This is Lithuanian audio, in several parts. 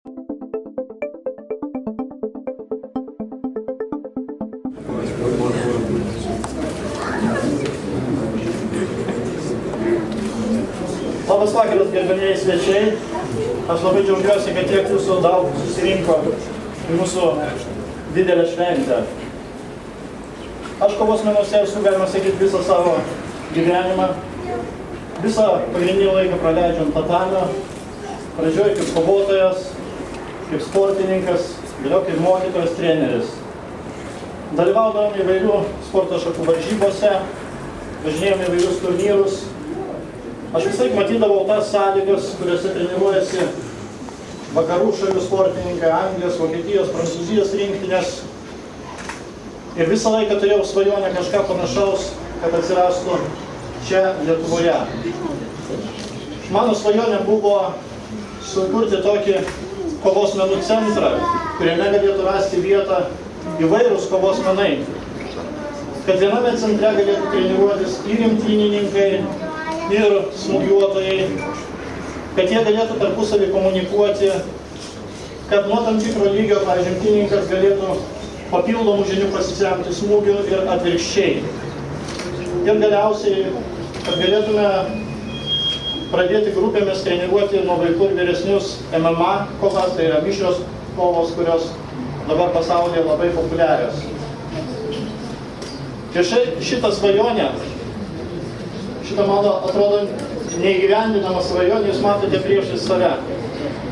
Labas vakaras, gerbėmieji svečiai. Aš labai džiaugiuosi, kad tiek jūsų daug susirinko į mūsų didelę šventę. Aš kovos menuose esu, galima sakyti, visą savo gyvenimą. Visą pagrindinį laiką praleidžiu ant tatamio. Pradžioje kaip kovotojas, kaip sportininkas, vėliau kaip mokytojas, treneris. Dalyvaudavom įvairių sporto šakų varžybose, važinėjom įvairius turnyrus. Aš visai matydavau tas sąlygas, kuriuose treniruojasi vakarų šalių sportininkai, Anglijos, Vokietijos, Prancūzijos rinktinės. Ir visą laiką turėjau svajonę kažką panašaus, kad atsirastų čia Lietuvoje. Mano svajonė buvo sukurti tokį kovos menų centrą, kuriame galėtų rasti vietą įvairūs kovos menai. Kad viename centre galėtų treniruotis ir imtynininkai, ir smūgiuotojai, kad jie galėtų tarpusavį komunikuoti, kad nuo tam tikro lygio, pavyzdžiui, imtynininkas galėtų papildomų žinių pasisemti smūgių ir atvirkščiai. Ir galiausiai, kad galėtume pradėti grupėmis treniruoti nuo vaikų ir vyresnius MMA kovas, tai yra mišrios kovos, kurios dabar pasaulyje labai populiarios. Ir šitą svajonę, šitą mano, atrodo, neįgyvendinamą svajonę, jūs matote priešais save.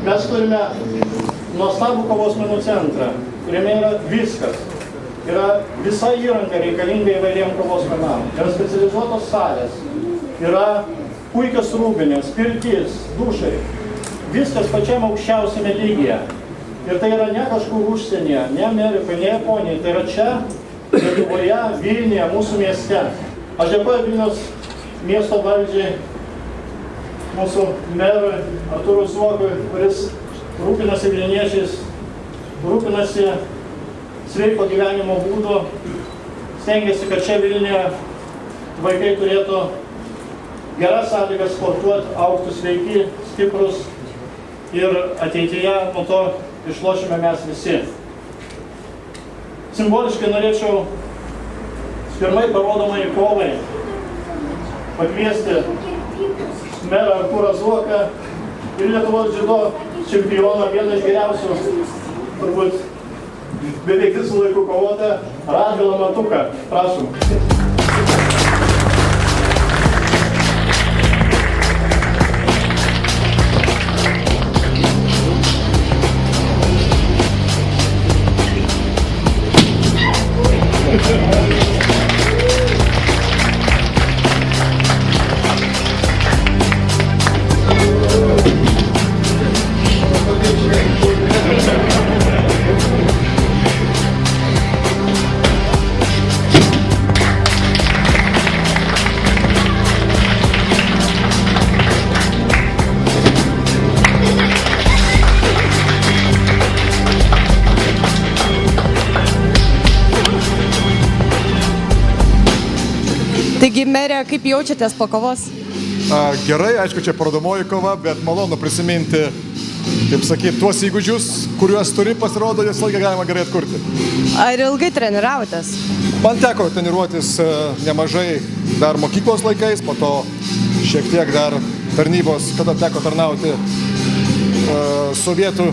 Mes turime nuostabų kovos menų centrą, kuriame yra viskas. Yra visa įranga reikalinga įvairiem kovos menam. Yra specializuotos salės, yra puikios rūbinės, pirtis, dušai. Viskas pačiam aukščiausiame lygyje. Ir tai yra ne kažkur užsienyje, ne Amerikoje, ne Japonijoje. Tai yra čia, Lietuvoje, Vilniuje, mūsų mieste. Aš dėkoju Vilniaus miesto valdžiai, mūsų merui Artūrui Zuokui, kuris rūpinasi vilniečiais, rūpinasi sveiko gyvenimo būdu, stengiasi, kad čia Vilniuje vaikai turėtų geras sąlygas sportuoti, augtų sveiki, stiprus ir ateityje nuo to išlošime mes visi. Simboliškai norėčiau pirmai parodomai kovai pakviesti merą Artūrą Zuoką ir Lietuvos dziudo čempioną, vieną iš geriausių, turbūt beveik visų laikų kovotoją, Radvilą Matuką. Prašom. Taigi, merė, kaip jaučiatės po kovos? Gerai, aišku, čia parodomoji kova, bet malonu prisiminti, kaip sakyti, tuos įgūdžius, kuriuos turi, pasirodo, jas laiką galima gerai atkurti. Ar ilgai treniravotės? Man teko treniruotis nemažai dar mokyklos laikais, po to šiek tiek dar tarnybos, kada teko tarnauti sovietų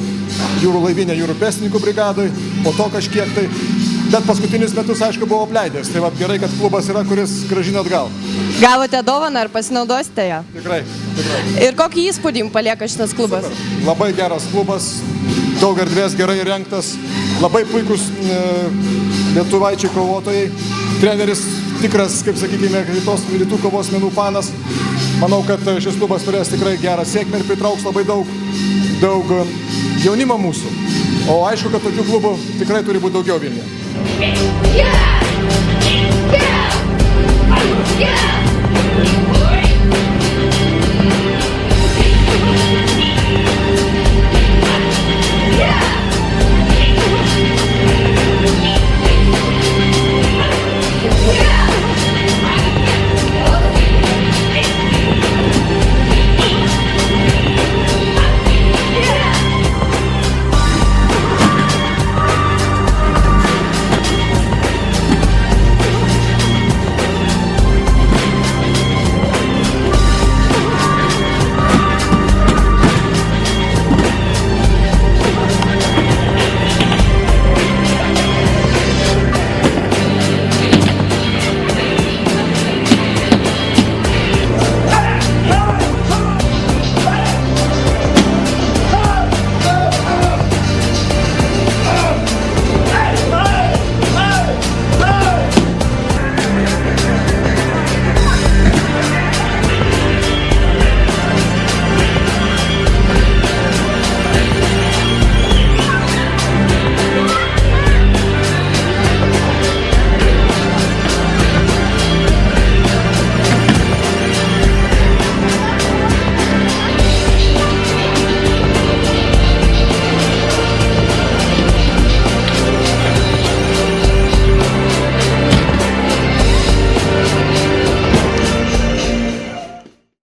jūrų laivyne jūrų pėstininkų brigadai, po to kažkiek tai. Bet paskutinius metus, aišku, buvau apleidęs. Tai va, gerai, kad klubas yra, kuris grąžina atgal. Gavote dovaną ar pasinaudosite ją? Tikrai. Ir kokį įspūdį jums palieka šitas klubas? Super. Labai geras klubas, daug erdvės, gerai įrengtas, labai puikus lietuvaičiai kovotojai. Treneris tikras, kaip sakykime, rytų kovos menų fanas. Manau, kad šis klubas turės tikrai gerą sėkmę ir pritrauks labai daug jaunimo mūsų. O aišku, kad tokių klubų tikrai turi būti daugiau Vilniuje. Yeah!